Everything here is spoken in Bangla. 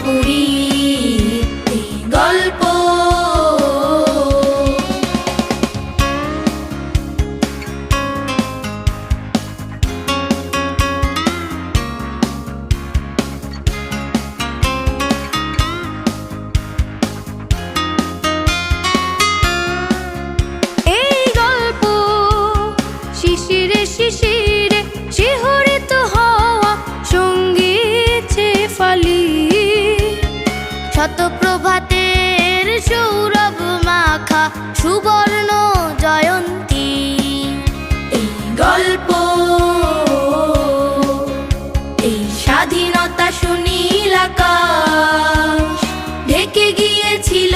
পড়ি এই গল্প। শিশিরে শিশিরে শিহরিত হওয়া সঙ্গীত শেফালি, শতপ্রভাতের সৌরভ মাখা সুবর্ণ জয়ন্তী। এই গল্প, এই স্বাধীনতা সুনীল আকাশ ঢেকে গিয়েছিল